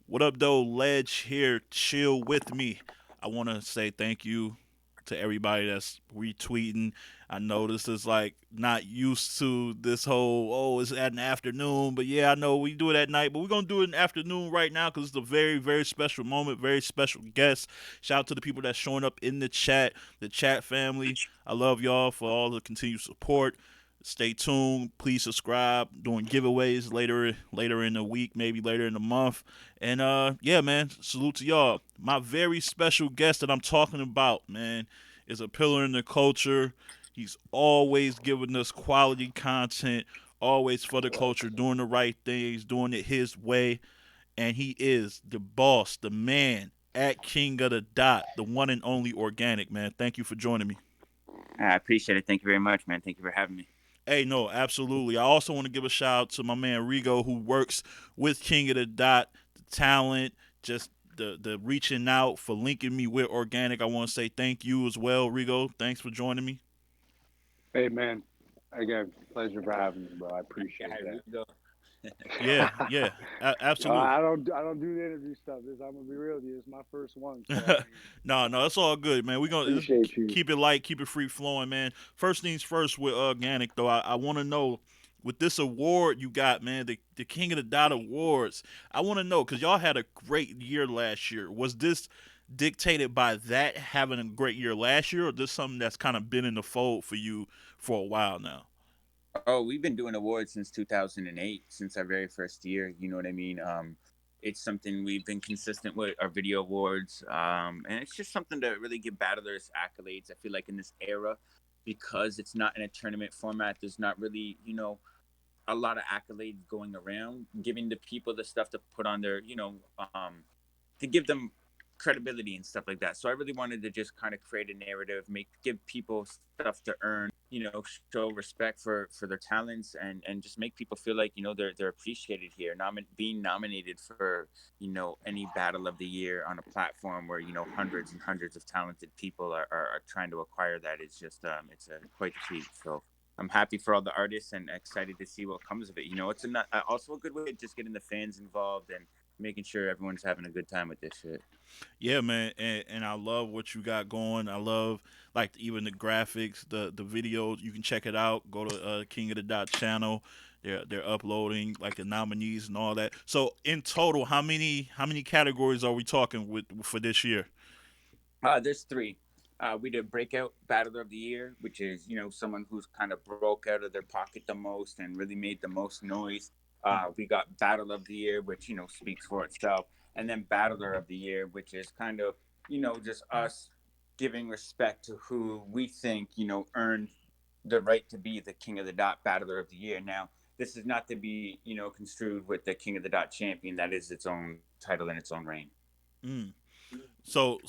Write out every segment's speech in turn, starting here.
What up, though? Ledge here, chill with me. I want to say thank you to everybody that's retweeting. I know this is like not used to this whole, oh, it's at an afternoon, but yeah, I know we do it at night, but we're going to do it in the afternoon right now because it's a very, very special moment, very special guest. Shout out to the people that's showing up in the chat family. I love y'all for all the continued support. Stay tuned. Please subscribe. Doing giveaways later in the week, maybe later in the month. And yeah, man, salute to y'all. My very special guest that I'm talking about, man, is a pillar in the culture. He's always giving us quality content, always for the culture, doing the right things, doing it his way. And he is the boss, the man at King of the Dot, the one and only Organic, man. Thank you for joining me. I appreciate it. Thank you very much, man. Thank you for having me. Hey, no, absolutely. I also want to give a shout out to my man Rigo, who works with King of the Dot, the talent, just the reaching out for linking me with Organic. I want to say thank you as well, Rigo. Thanks for joining me. Hey man, again, pleasure for having me, bro. I Yeah, appreciate here that. we go. Yeah, yeah, absolutely. I don't do the interview stuff. This I'm gonna be real with you. It's my first one, so I mean, No, it's all good, man. We're gonna just appreciate you. keep it light, keep it free flowing, man. First things first with Organic, though. I want to know with this award you got, man, the King of the Dot Awards. I want to know because y'all had a great year last year. Was this dictated by that having a great year last year, or this something that's kind of been in the fold for you for a while now? Oh, we've been doing awards since 2008, since our very first year. You know what I mean? It's something we've been consistent with our video awards, and it's just something to really give battlers accolades. I feel like in this era, because it's not in a tournament format, there's not really, a lot of accolades going around, giving the people the stuff to put on their, to give them credibility and stuff like that. So I really wanted to just kind of create a narrative, give people stuff to earn, show respect for their talents, and just make people feel like they're appreciated here. Being nominated for any battle of the year on a platform where hundreds and hundreds of talented people are trying to acquire that is just it's a quite a feat. So I'm happy for all the artists and excited to see what comes of it. It's also a good way of just getting the fans involved and making sure everyone's having a good time with this shit. Yeah, man, and I love what you got going. I love like even the graphics, the videos. You can check it out. Go to King of the Dot channel. They're uploading like the nominees and all that. So in total, how many categories are we talking with for this year? There's three. We did breakout battler of the year, which is someone who's kind of broke out of their pocket the most and really made the most noise. We got battle of the year, which speaks for itself, and then battler of the year, which is kind of just us giving respect to who we think earned the right to be the king of the dot battler of the year. Now, this is not to be construed with the king of the dot champion. That is its own title in its own reign. Mm. So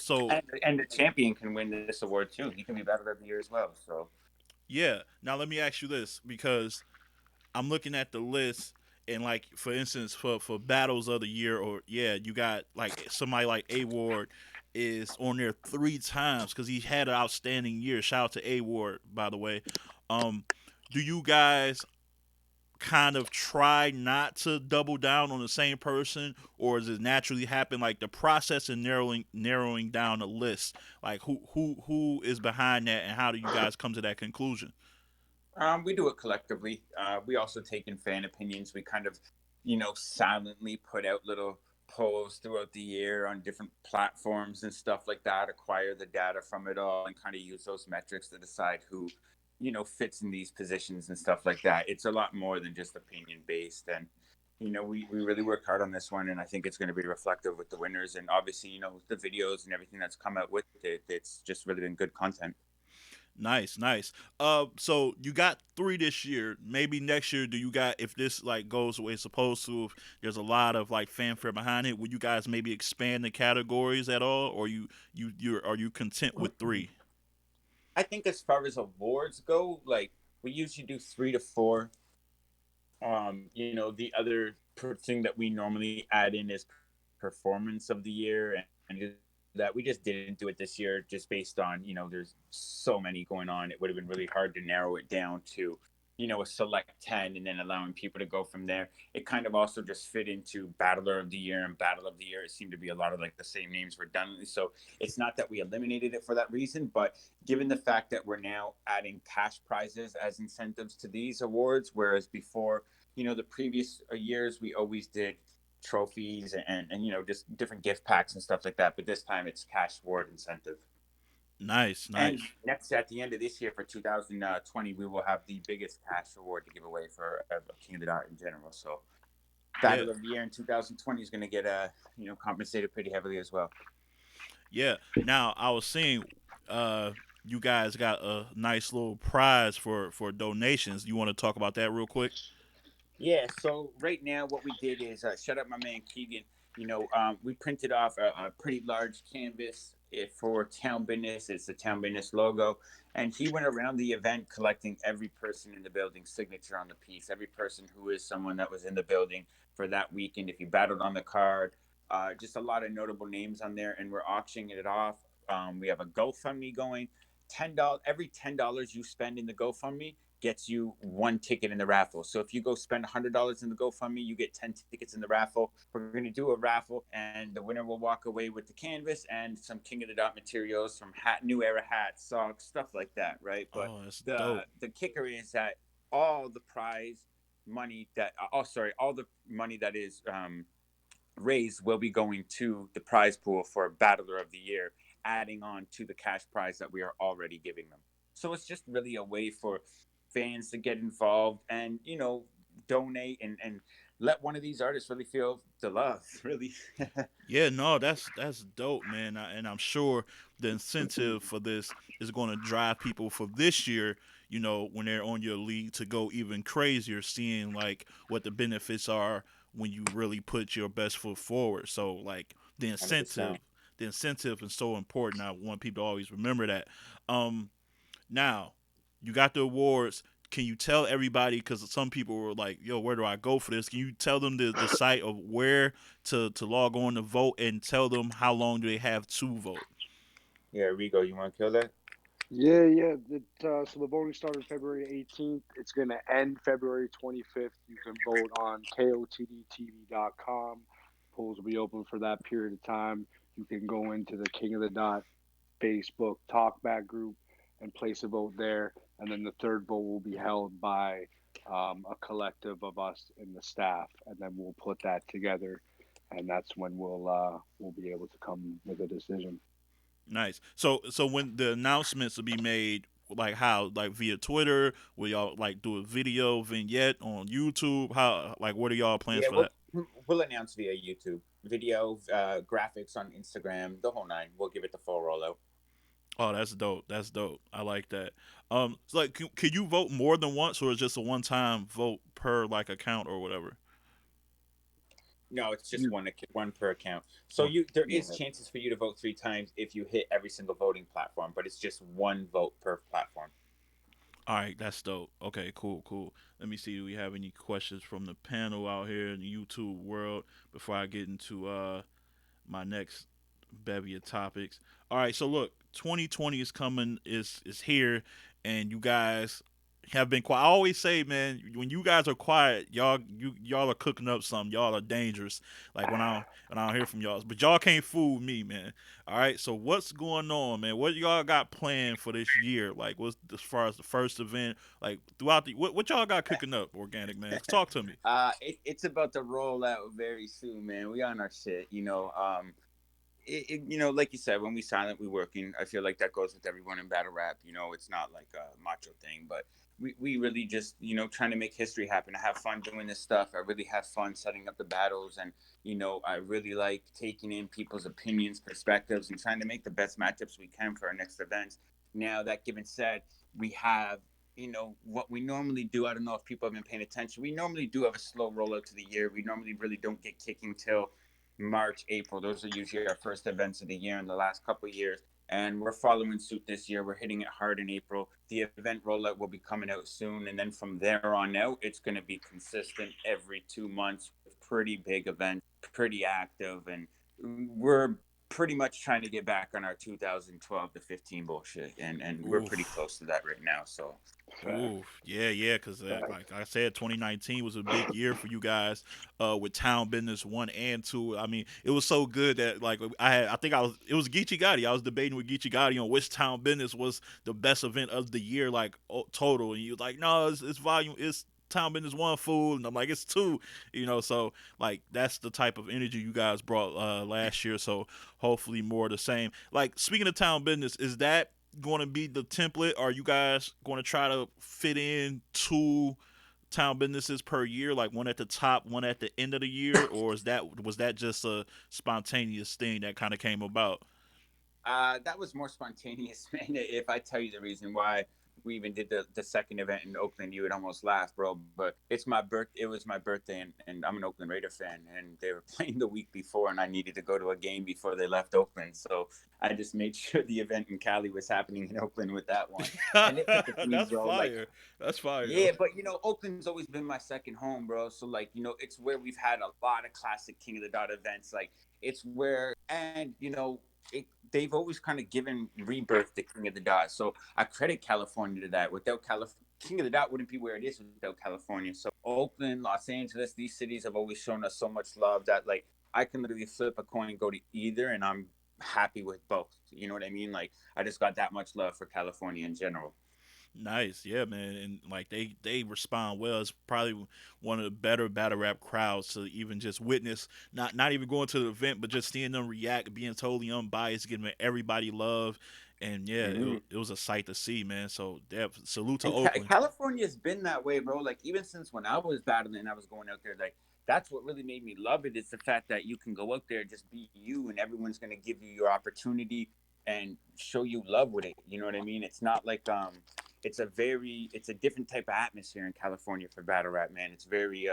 And the champion can win this award too. He can be battle of the year as well. So yeah. Now let me ask you this because I'm looking at the list and like for instance for battles of the year or yeah you got like somebody like A Ward is on there three times because he had an outstanding year. Shout out to A Ward by the way. Um, do you guys kind of try not to double down on the same person or does it naturally happen like the process in narrowing down a list like who is behind that and how do you guys come to that conclusion? we do it collectively. We also take in fan opinions. We kind of, silently put out little polls throughout the year on different platforms and stuff like that, acquire the data from it all, and kind of use those metrics to decide who, fits in these positions and stuff like that. It's a lot more than just opinion based. And, we really work hard on this one, and I think it's going to be reflective with the winners. And obviously, the videos and everything that's come out with it, it's just really been good content. Nice, nice. So you got three this year. Maybe next year, do you got if this like goes the way it's supposed to? If there's a lot of like fanfare behind it, will you guys maybe expand the categories at all, or you are you content with three? I think as far as awards go, like we usually do 3 to 4. The other thing that we normally add in is performance of the year, and that we just didn't do it this year, just based on there's so many going on. It would have been really hard to narrow it down to a select 10 and then allowing people to go from there. It kind of also just fit into Battler of the Year and Battle of the Year. It seemed to be a lot of like the same names redundantly. So it's not that we eliminated it for that reason, but given the fact that we're now adding cash prizes as incentives to these awards, whereas before, the previous years, we always did trophies and just different gift packs and stuff like that. But this time it's cash award incentive. Nice, And nice. next, at the end of this year for 2020, we will have the biggest cash award to give away for King of the Dot in general. So, Yeah, Battle of the Year in 2020 is going to get compensated pretty heavily as well. yeah. Now I was seeing, uh, you guys got a nice little prize for donations. You want to talk about that real quick? Yeah, so right now what we did is shut up my man Keegan. We printed off a pretty large canvas for Town Business. It's the Town Business logo, and he went around the event collecting every person in the building signature on the piece. Every person who is someone that was in the building for that weekend. If you battled on the card, just a lot of notable names on there, and we're auctioning it off. We have a GoFundMe going. $10 every $10 you spend in the GoFundMe gets you one ticket in the raffle. So if you go spend $100 in the GoFundMe, you get 10 tickets in the raffle. We're going to do a raffle, and the winner will walk away with the canvas and some King of the Dot materials from new era hats, socks, stuff like that, right? But Oh, that's dope. the kicker is that all the prize money that oh sorry, all the money that is raised will be going to the prize pool for Battler of the Year, adding on to the cash prize that we are already giving them. So it's just really a way for fans to get involved and, donate and let one of these artists really feel the love, really. Yeah, no, that's dope, man. And I'm sure the incentive for this is going to drive people for this year. When they're on your league to go even crazier, seeing like what the benefits are when you really put your best foot forward. So like the incentive, 100%. the incentive is so important. I want people to always remember that. Um, Now, you got the awards. Can you tell everybody? Because some people were like, "Yo, where do I go for this?" Can you tell them the site of where to log on to vote and tell them how long do they have to vote? Yeah, Rigo, you want to kill that? Yeah, yeah. So the voting started February 18th. It's going to end February 25th. You can vote on KOTDTV.com. Polls will be open for that period of time. You can go into the King of the Dot Facebook talkback group and place a vote there. And then the third vote will be held by a collective of us in the staff, and then we'll put that together, and that's when we'll be able to come with a decision. Nice. So when the announcements will be made, like how, like via Twitter, will y'all like do a video vignette on YouTube? How, like, what are y'all plans Yeah, for we'll that? we'll announce via YouTube, video, graphics on Instagram, the whole nine. We'll give it the full rollout. Oh, that's dope. That's dope. I like that. So like, can you vote more than once, or is just a one-time vote per like account or whatever? No, it's just You, one per account. So One. there is yeah. chances for you to vote three times if you hit every single voting platform, but it's just one vote per platform. All right, that's dope. Okay, cool, cool. Let me see. Do we have any questions from the panel out here in the YouTube world before I get into my next bevy of topics? All right, so look, 2020 is coming, is here, and you guys have been quiet. I always say, man, when you guys are quiet, y'all are cooking up something. Y'all are dangerous. Like when I don't hear from y'all, but y'all can't fool me, man. All right, so what's going on, man? What y'all got planned for this year? Like, what's as far as the first event? Like throughout the what y'all got cooking up, organic man? Talk to me. It's about to roll out very soon, man. We on our shit, like you said, when we silent, we working. I feel like that goes with everyone in battle rap. It's not like a macho thing, but we really just trying to make history happen. I have fun doing this stuff. I really have fun setting up the battles, and I really like taking in people's opinions, perspectives, and trying to make the best matchups we can for our next events. Now that given said, we have what we normally do. I don't know if people have been paying attention. We normally do have a slow rollout to the year. We normally really don't get kicking till March, April. Those are usually our first events of the year in the last couple of years. And we're following suit this year. We're hitting it hard in April. The event rollout will be coming out soon. And then from there on out, it's going to be consistent every 2 months with pretty big events, pretty active. And we're pretty much trying to get back on our 2012 to 15 bullshit. And we're pretty Oof. close to that right now. So Ooh, yeah, yeah, because Facts. like I said, 2019 was a big year for you guys with Town Business 1 and 2. I mean, it was so good that like I think it was Geechee Gotti. I was debating with Geechee Gotti on which Town Business was the best event of the year, like total. And he was like, no, it's Town Business 1 food. And I'm like, it's 2, so like that's the type of energy you guys brought last year. So hopefully more of the same. Like, speaking of Town Business, is that going to be the template? Are you guys going to try to fit in 2 town businesses per year, like one at the top, one at the end of the year, or was that just a spontaneous thing that kind of came about? That was more spontaneous, man. If I tell you the reason why we even did the second event in Oakland, you would almost laugh, bro. But it's my birth. It was my birthday, and I'm an Oakland Raider fan, and they were playing the week before, and I needed to go to a game before they left Oakland, so I just made sure the event in Cali was happening in Oakland with that one, and it took a theme, That's bro. Like, fire. That's fire though. yeah, but Oakland's always been my second home, bro. So like, it's where we've had a lot of classic King of the Dot events. Like, it's where, and they've always kind of given rebirth to King of the Dot. So I credit California to that. Without California, King of the Dot wouldn't be where it is without California. So Oakland, Los Angeles, these cities have always shown us so much love that, like, I can literally flip a coin and go to either, and I'm happy with both. You know what I mean? Like, I just got that much love for California in general. Nice, yeah, man, and like they respond well. It's probably one of the better battle rap crowds to even just witness, not even going to the event, but just seeing them react, being totally unbiased, giving everybody love, and yeah, Mm-hmm. it was a sight to see, man. So yeah, salute to And Oakland. California's been that way, bro. Like, even since when I was battling and I was going out there, like, that's what really made me love it. Is the fact that you can go out there, just be you, and everyone's gonna give you your opportunity and show you love with it. You know what I mean? It's not like it's a different type of atmosphere in California for battle rap, man. It's very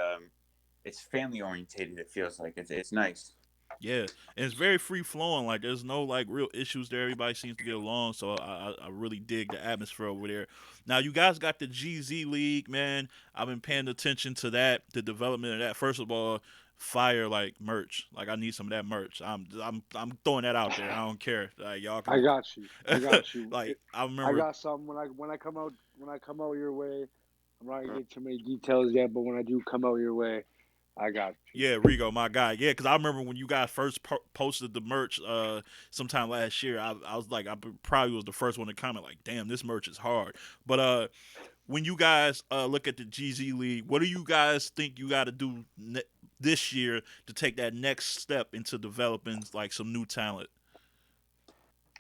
it's family orientated. It feels like it's nice. Yeah, and it's very free flowing. Like there's no like real issues there. Everybody seems to get along. So I really dig the atmosphere over there. Now you guys got the GZ League, man. I've been paying attention to that, the development of that. First of all, fire like merch. Like I need some of that merch. I'm throwing that out there. I don't care. Like y'all I can. got you. I got you. Like I I remember. got some when I come out your way. I'm not gonna get too many details yet, but when I do come out your way, I got you. Yeah, Rigo, my guy. Yeah, because I remember when you guys first posted the merch sometime last year. I was like, probably was the first one to comment like, "Damn, this merch is hard." But when you guys look at the GZ League, what do you guys think you got to do this year to take that next step into developing like some new talent?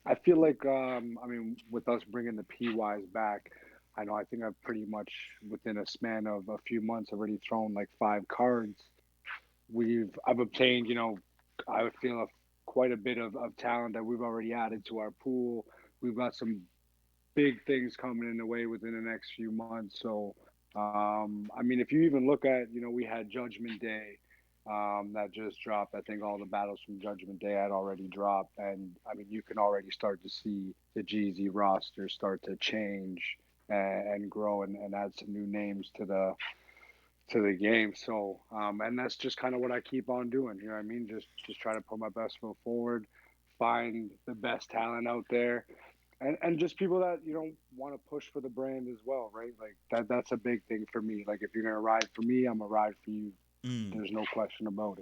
I feel like I mean, with us bringing the PYs back, I know I think I've pretty much within a span of a few months already thrown like 5 cards. I've obtained, I would feel quite a bit of talent that we've already added to our pool. We've got some big things coming in the way within the next few months. So, I mean, if you even look at, we had Judgment Day that just dropped. I think all the battles from Judgment Day had already dropped, and I mean, you can already start to see the GZ roster start to change and grow and add some new names to the game. So, and that's just kind of what I keep on doing. You know what I mean? Just try to put my best foot forward, find the best talent out there, and just people that want to push for the brand as well, right? Like that's a big thing for me. Like if you're gonna ride for me, I'm gonna ride for you. Mm, There's no question about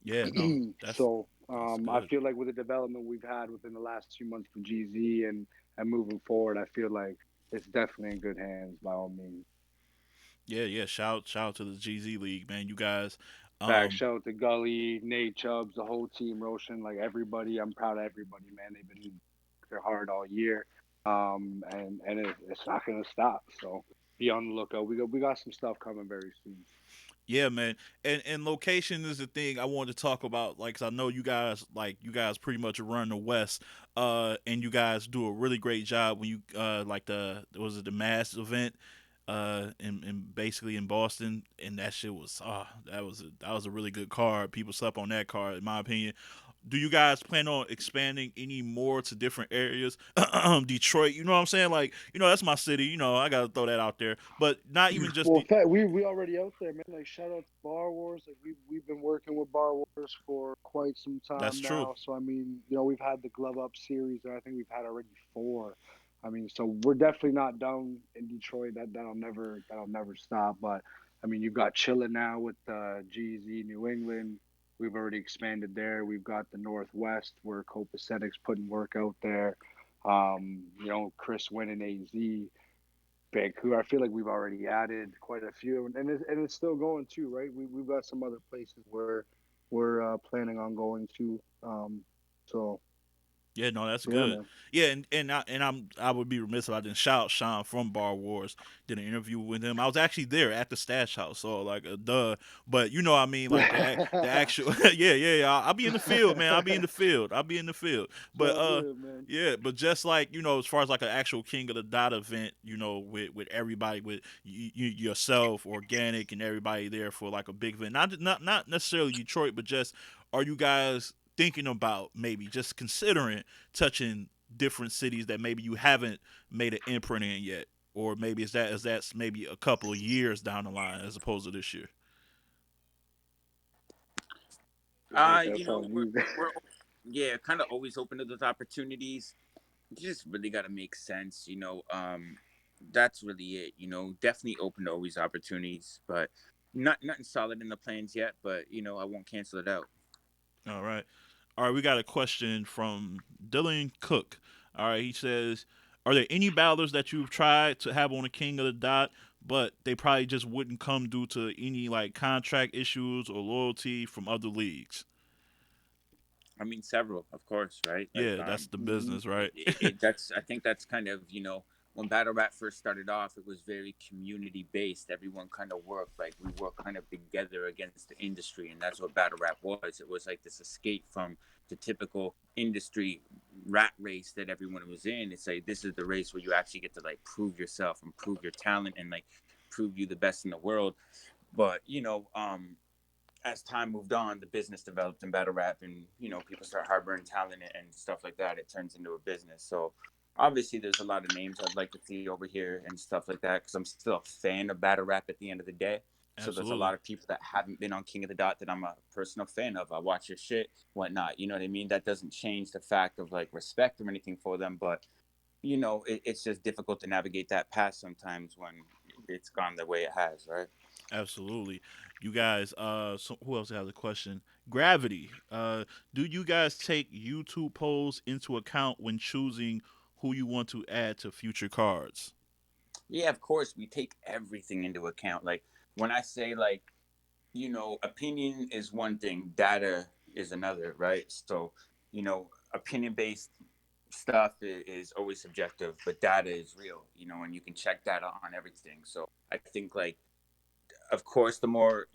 yeah, no, it. So that's I good. feel like with the development we've had within the last 2 months for GZ and moving forward, I feel like it's definitely in good hands by all means. Yeah, yeah. Shout out to the GZ League, man. You guys. Back Um, shout out to Gully, Nate Chubbs, the whole team, Roshan, like everybody. I'm proud of everybody, man. They've been they're hard all year, and it's not gonna stop. So be on the lookout. We got some stuff coming very soon. Yeah, man, and location is the thing I wanted to talk about. Like, 'cause I know you guys pretty much run the West, and you guys do a really great job when you like was it the Mass event, in basically in Boston, and that shit was that was a really good card. People slept on that card, in my opinion. Do you guys plan on expanding any more to different areas? Detroit, you know what I'm saying? Like, that's my city. I gotta throw that out there. But not even just Well, in the. fact, we already out there, man. Like shout out to Bar Wars. Like we've been working with Bar Wars for quite some That's time true. now. So I mean, we've had the Glove Up series, and I think we've had already four. I mean, so we're definitely not done in Detroit. That'll never stop. But I mean, you've got chilling now with GZ New England. We've already expanded there. We've got the Northwest where Copacetic's putting work out there. Chris Wynn and AZ. Vancouver. I feel like we've already added quite a few, and it's still going too, right? We've got some other places where we're planning on going to. So Yeah, no, that's yeah, good. man. Yeah, I would be remiss if I didn't shout out Sean from Bar Wars. Did an interview with him. I was actually there at the stash house, so like duh. But you know what I mean, like the actual yeah. I'll be in the field, man. I'll be in the field. It's But all good, man. yeah, but just like as far as like an actual King of the Dot event, with everybody, with yourself, Organic, and everybody there for like a big event. Not necessarily Detroit, but just are you guys thinking about maybe just considering touching different cities that maybe you haven't made an imprint in yet, or maybe that's maybe a couple of years down the line as opposed to this year. That's You know, on you. we're yeah, kind of always open to those opportunities. You just really got to make sense, that's really it, definitely open to always opportunities, but nothing solid in the plans yet, but I won't cancel it out. All right. All right, we got a question from Dylan Cook. All right, he says, "Are there any battlers that you've tried to have on the King of the Dot, but they probably just wouldn't come due to any like contract issues or loyalty from other leagues?" I mean, several, of course, right? Like, Yeah, that's the Hmm. business, right? that's I think that's kind of when battle rap first started off, it was very community based. Everyone kind of worked like we worked kind of together against the industry, and that's what battle rap was. It was like this escape from the typical industry rat race that everyone was in. It's like this is the race where you actually get to like prove yourself and prove your talent and like prove you the best in the world. But as time moved on, the business developed in battle rap, and people start harboring talent and stuff like that. It turns into a business. So obviously, there's a lot of names I'd like to see over here and stuff like that because I'm still a fan of battle rap at the end of the day. So there's a Absolutely. lot of people that haven't been on King of the Dot that I'm a personal fan of. I watch your shit, whatnot. You know what I mean? That doesn't change the fact of like respect or anything for them, but it's just difficult to navigate that path sometimes when it's gone the way it has, right? Absolutely. You guys, so who else has a question? Gravity. Do you guys take YouTube polls into account when choosing who you want to add to future cards? Yeah, of course, we take everything into account. Like when I say like, opinion is one thing, data is another, right? So, opinion based stuff is always subjective, but data is real, and you can check data on everything. So I think like, of course, the more,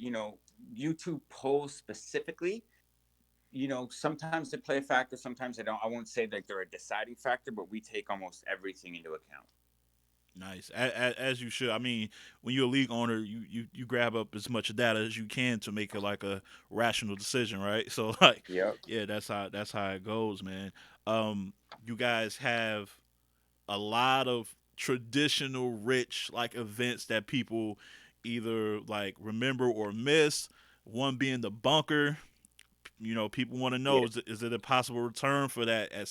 YouTube polls specifically, sometimes they play a factor, sometimes they don't. I won't say that they're a deciding factor, but we take almost everything into account. Nice, as you should. I mean, when you're a league owner, you grab up as much data as you can to make a rational decision, right? So like, Yep. yeah, that's how it goes, man. Um, you guys have a lot of traditional rich like events that people either like remember or miss. One being the bunker. People want to know, Yeah. is it a possible return for that at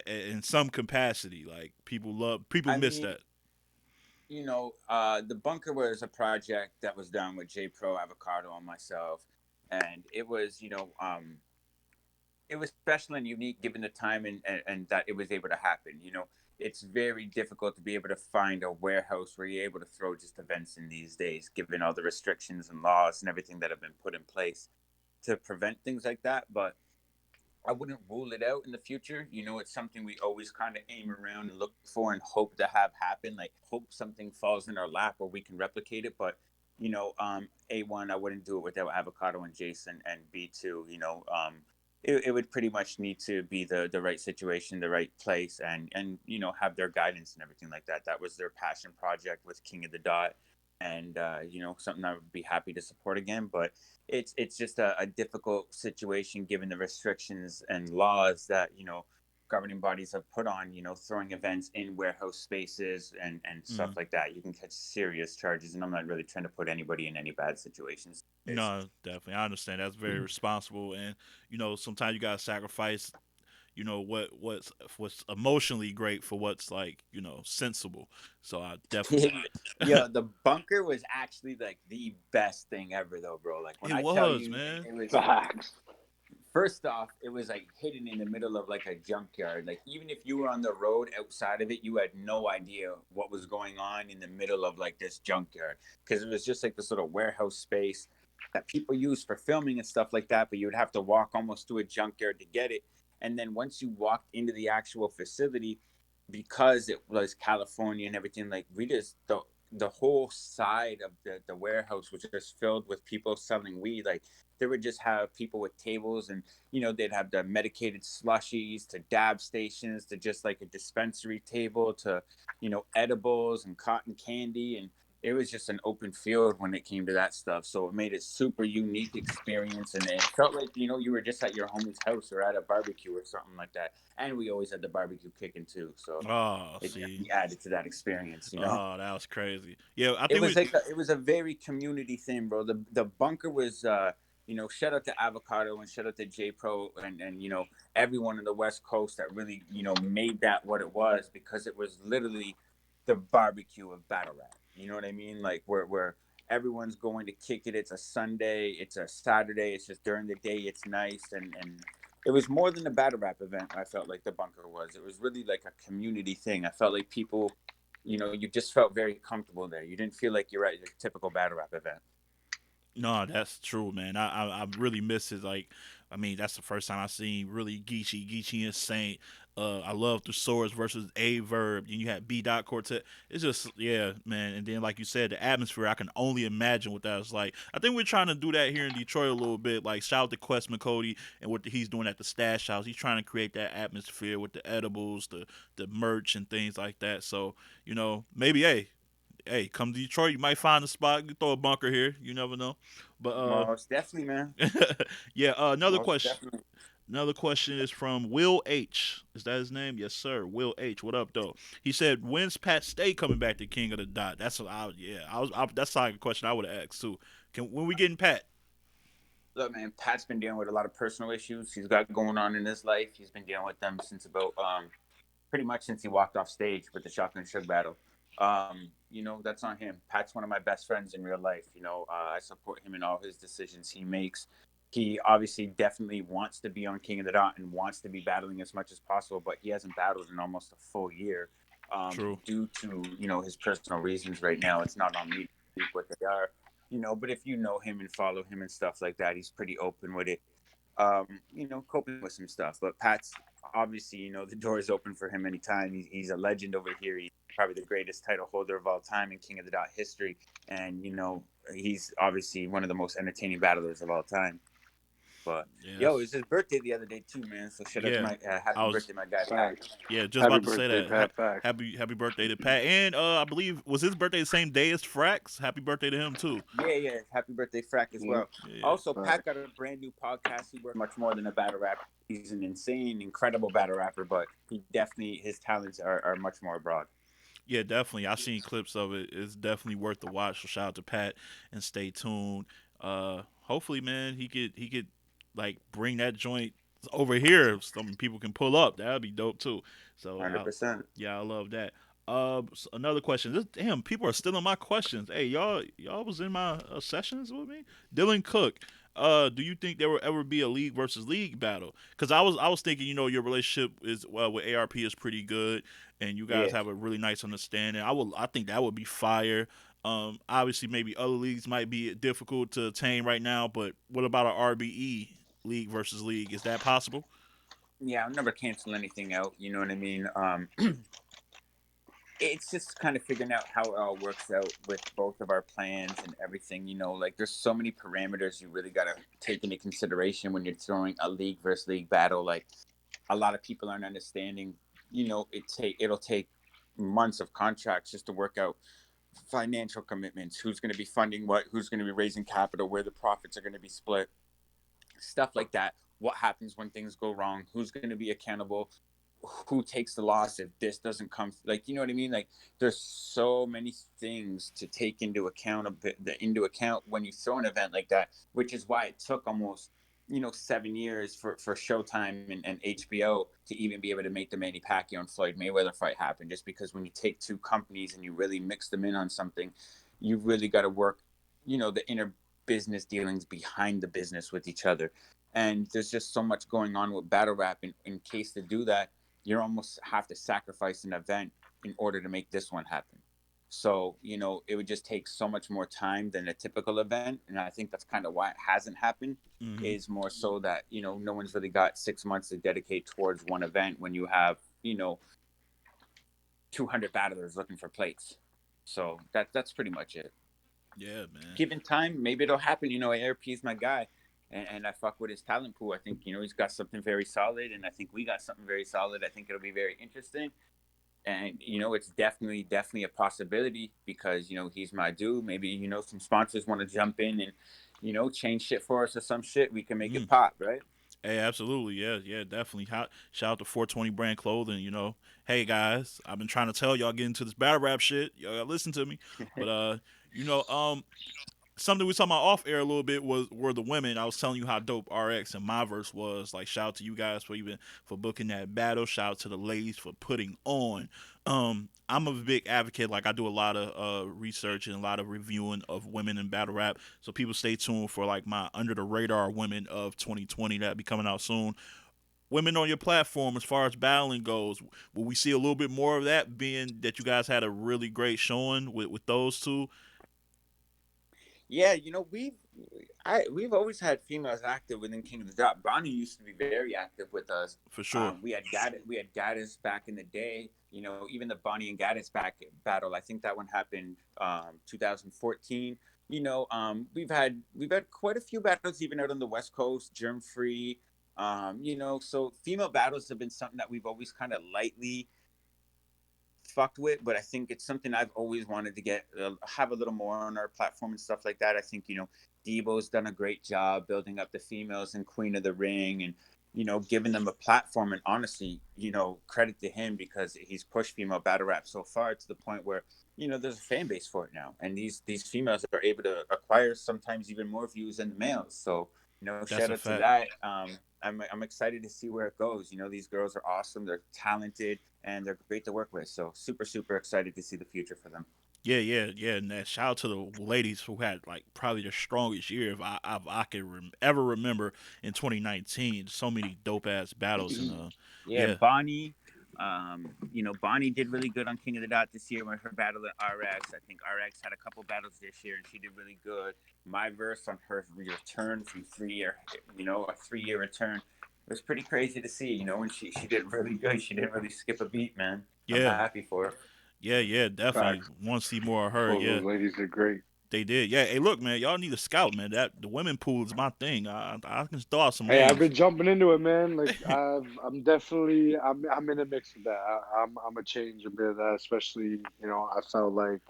in some capacity? Like people I miss mean, that. the bunker was a project that was done with J Pro Avocado and myself, and it was special and unique given the time and that it was able to happen. It's very difficult to be able to find a warehouse where you're able to throw just events in these days, given all the restrictions and laws and everything that have been put in place to prevent things like that. But I wouldn't rule it out in the future. It's something we always kind of aim around and look for and hope to have happen. Like hope something falls in our lap where we can replicate it. But A1, I wouldn't do it without Avocado and Jason. And B2, it would pretty much need to be the right situation, the right place, and have their guidance and everything like that. That was their passion project with King of the Dot, and something I would be happy to support again. But it's just a difficult situation given the restrictions and laws that governing bodies have put on throwing events in warehouse spaces and stuff Mm. like that. You can catch serious charges, and I'm not really trying to put anybody in any bad situations. No, definitely. I understand that's very responsible, and sometimes you gotta sacrifice what's emotionally great for what's like sensible. So I definitely Yo, the bunker was actually like the best thing ever, though, bro. Like when it I tell was, you, man. it was Facts. first off, it was like hidden in the middle of like a junkyard. Like even if you were on the road outside of it, you had no idea what was going on in the middle of like this junkyard because it was just like this little warehouse space that people use for filming and stuff like that. But you would have to walk almost to a junkyard to get it. And then once you walked into the actual facility, because it was California and everything, like we just the whole side of the warehouse was just filled with people selling weed. Like they would just have people with tables and they'd have the medicated slushies to dab stations to just like a dispensary table to edibles and cotton candy, and it was just an open field when it came to that stuff. So it made it super unique experience, and it felt like you were just at your homie's house or at a barbecue or something like that. And we always had the barbecue kicking too, so Oh, it see. definitely added to that experience. Oh, that was crazy. Yeah, I It think was we. like it was a very community thing, bro. The bunker was shout out to Avocado and shout out to J Pro and everyone in the West Coast that really made that what it was, because it was literally the barbecue of battle rap. You know what I mean? Like where everyone's going to kick it. It's a Sunday, it's a Saturday, it's just during the day, it's nice, and it was more than a battle rap event. I felt like the bunker was. It was really like a community thing. I felt like people, you just felt very comfortable there. You didn't feel like you're at your typical battle rap event. No, that's true, man. I really miss it. Like, I mean, that's the first time I seen really Geechee and Saint. I love the Swords versus A Verb. And you had B Dot Quartet. It's just yeah, man. And then like you said, the atmosphere. I can only imagine what that was like. I think we're trying to do that here in Detroit a little bit. Like shout out to Questman Cody and what he's doing at the Stash House. He's trying to create that atmosphere with the edibles, the merch and things like that. So maybe hey, come to Detroit, you might find a spot. You throw a bunker here. You never know. But Most definitely, man. yeah. Another Most question. definitely. Another question is from Will H. Is that his name? Yes, sir. Will H. What up, though? He said, "When's Pat Stay coming back to King of the Dot?" That's what I. Yeah, that's like a question I would have asked too. When we getting Pat? Look, man, Pat's been dealing with a lot of personal issues he's got going on in his life. He's been dealing with them since about pretty much since he walked off stage with the Shotgun Suge battle. That's on him. Pat's one of my best friends in real life. I support him in all his decisions he makes. He obviously definitely wants to be on King of the Dot and wants to be battling as much as possible, but he hasn't battled in almost a full year True. due to his personal reasons right now. It's not on me to speak what they are. But if you know him and follow him and stuff like that, he's pretty open with it. Coping with some stuff. But Pat's obviously, the door is open for him anytime. He's a legend over here. He's probably the greatest title holder of all time in King of the Dot history. And, he's obviously one of the most entertaining battlers of all time. But, yo, it Yes. was his birthday the other day, too, man. So shout out to Yeah. my I happy was birthday, my guy, Pat. Facts. yeah just Happy about to say birthday, that. Pat. Facts. Happy birthday to Pat. And I believe was his birthday the same day as Frax. Happy birthday to him too. Yeah, yeah. Happy birthday, Frack, as Yep. well. Yeah. Also, Pat got Facts. a brand new podcast. He works much more than a battle rapper. He's an insane, incredible battle rapper, but his talents are much more broad. Yeah, definitely. I've seen clips of it. It's definitely worth the watch. So shout out to Pat and stay tuned. Hopefully, man, he could like bring that joint over here. Some people can pull up. That'd be dope too. So 100%. yeah, I love that. Another question. Damn, people are stealing my questions. Hey, y'all was in my sessions with me. Dylan Cook. Do you think there will ever be a league versus league battle? Because I was thinking, your relationship is with ARP is pretty good, and you guys Yeah. have a really nice understanding. I think that would be fire. Obviously, maybe other leagues might be difficult to attain right now, but what about an RBE league versus league? Is that possible? Yeah, I'll never cancel anything out. You know what I mean? It's just kind of figuring out how it all works out with both of our plans and everything. Like there's so many parameters you really got to take into consideration when you're throwing a league versus league battle. Like a lot of people aren't understanding, it'll take months of contracts just to work out financial commitments, who's going to be funding what, who's going to be raising capital, where the profits are going to be split, stuff like that. What happens when things go wrong, who's going to be accountable, who takes the loss if this doesn't come, like, you know what I mean? Like there's so many things to take into account when you throw an event like that, which is why it took almost 7 years for Showtime and HBO to even be able to make the Manny Pacquiao and Floyd Mayweather fight happen. Just because when you take two companies and you really mix them in on something, you've really got to work, the inner business dealings behind the business with each other. And there's just so much going on with battle rap. In case to do that, you almost have to sacrifice an event in order to make this one happen. So, it would just take so much more time than a typical event. And I think that's kind of why it hasn't happened, Hmm. is more so that, no one's really got 6 months to dedicate towards one event when you have, 200 battlers looking for plates. So that's pretty much it. Yeah, man, Given time, maybe it'll happen. ARP is my guy. And I fuck with his talent pool. I think, he's got something very solid. And I think we got something very solid. I think it'll be very interesting. And it's definitely a possibility because he's my dude. Maybe some sponsors want to jump in and change shit for us or some shit. We can make it mm. pop, right? Hey, absolutely, yeah, yeah, definitely. Shout out to 420 Brand Clothing. Hey guys, I've been trying to tell y'all get into this battle rap shit. Y'all gotta listen to me, but you know, something we was talking about off air a little bit were the women. I was telling you how dope RX and my verse was. Like, shout out to you guys for booking that battle. Shout out to the ladies for putting on. I'm a big advocate. Like, I do a lot of research and a lot of reviewing of women in battle rap. So people stay tuned for like my under the radar women of 2020 that be coming out soon. Women on your platform as far as battling goes. Will we see a little bit more of that? Being that you guys had a really great showing with those two Yeah, we've always had females active within King of the Dot. Bonnie used to be very active with us. for sure. We had Gaddis back in the day. Even the Bonnie and Gaddis back battle. I think that one happened 2014. We've had quite a few battles even out on the West Coast, germ free. So female battles have been something that we've always kind of lightly fucked with, but I think it's something I've always wanted to get have a little more on our platform and stuff like that. I think Debo's done a great job building up the females and Queen of the Ring, and giving them a platform. And honestly, credit to him because he's pushed female battle rap so far to the point where there's a fan base for it now, and these females are able to acquire sometimes even more views than the males. So That's shout a out to fact. that. I'm excited to see where it goes. These girls are awesome. They're talented and they're great to work with. So super excited to see the future for them. Yeah, yeah, yeah. And that shout out to the ladies who had like probably the strongest year if I can ever remember in 2019. So many dope ass battles and Yeah, yeah. Bonnie. Bonnie did really good on King of the Dot this year with her battle at RX. I think RX had a couple battles this year and she did really good. My verse on her return from 3 year, a 3 year return, it was pretty crazy to see. And she did really good. She didn't really skip a beat, man. I'm Yeah, happy for her. yeah, yeah. Definitely Facts. want to see more of her. Both Yeah, those ladies are great. they did. Yeah. Hey, look, man, y'all need a scout, man. That the women pool is my thing. I can throw out some Hey, I've names. been jumping into it, man. Like I'm definitely, I'm in a mix of that. I'm a change a bit of that, especially, I felt like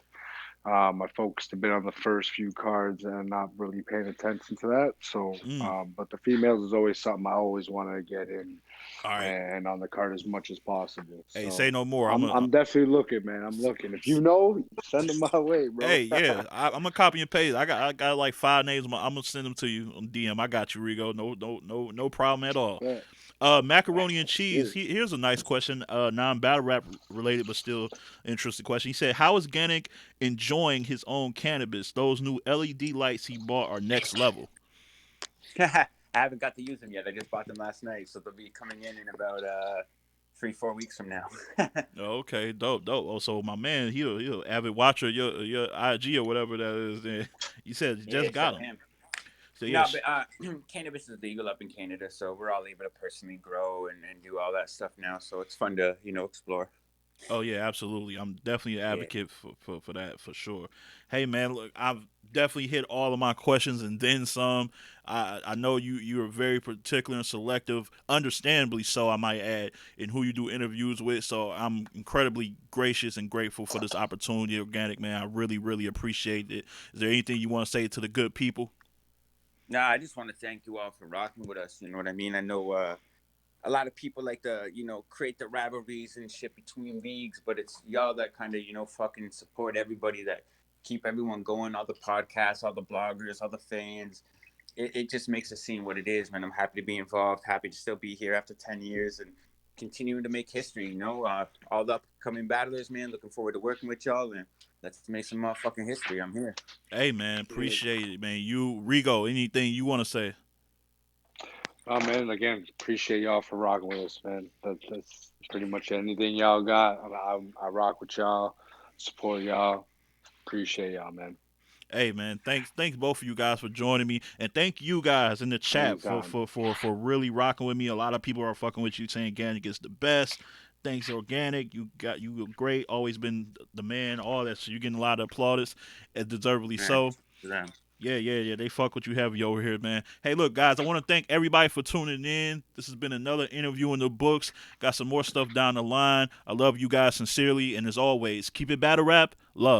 my folks have been on the first few cards and not really paying attention to that. So, Mm. but the females is always something I always want to get in All right. and on the card as much as possible. Hey, So say no more. I'm definitely looking, man. I'm looking. If you know, send them my way, bro. Hey, yeah, I'm gonna copy and paste. I got like five names. I'm gonna send them to you on DM. I got you, Rigo. No problem at all. Bet. Macaroni and Let's cheese. get it. Here's a nice question. Non battle rap related, but still interesting question. He said, "How is Organic enjoying his own cannabis? Those new LED lights he bought are next level." I haven't got to use them yet. I just bought them last night, so they'll be coming in about 3-4 weeks from now. Okay, dope, dope. Oh, so my man, he'll avid watcher your IG or whatever that is. And you said you Yeah, just got shout him. him. So No, yes. but cannabis is legal up in Canada, so we're all able to personally grow and do all that stuff now. So it's fun to explore. Oh yeah, absolutely. I'm definitely an Yeah. advocate for that for sure. Hey man, look, I've definitely hit all of my questions and then some. I know you are very particular and selective, understandably so, I might add, in who you do interviews with. So I'm incredibly gracious and grateful for this opportunity, Organic man. I really appreciate it. Is there anything you want to say to the good people? No, I just want to thank you all for rocking with us. You know what I mean? I know a lot of people like to create the rivalries and shit between leagues, but it's y'all that kind of fucking support everybody, that keep everyone going, all the podcasts, all the bloggers, all the fans. it just makes the scene what it is, man. I'm happy to be involved, happy to still be here after 10 years and continuing to make history. All the upcoming battlers, man. Looking forward to working with y'all, and let's make some fucking history. I'm here. Hey man, Yeah. appreciate it, man. You Rigo, anything you want to say? Oh man, again, appreciate y'all for rocking with us, man. That's pretty much it. Anything y'all got. I rock with y'all, support y'all. Appreciate y'all, man. Hey man, thanks both of you guys for joining me, and thank you guys in the chat for Anytime. for for for really rocking with me. A lot of people are fucking with you, saying Organic is the best. Thanks Organic, you were great, always been the man, all that. So you're getting a lot of plaudits, and deservedly Man, so. to them. Yeah. They fuck with you heavy over here, man. Hey, look, guys, I want to thank everybody for tuning in. This has been another interview in the books. Got some more stuff down the line. I love you guys sincerely, and as always, keep it battle rap. Love.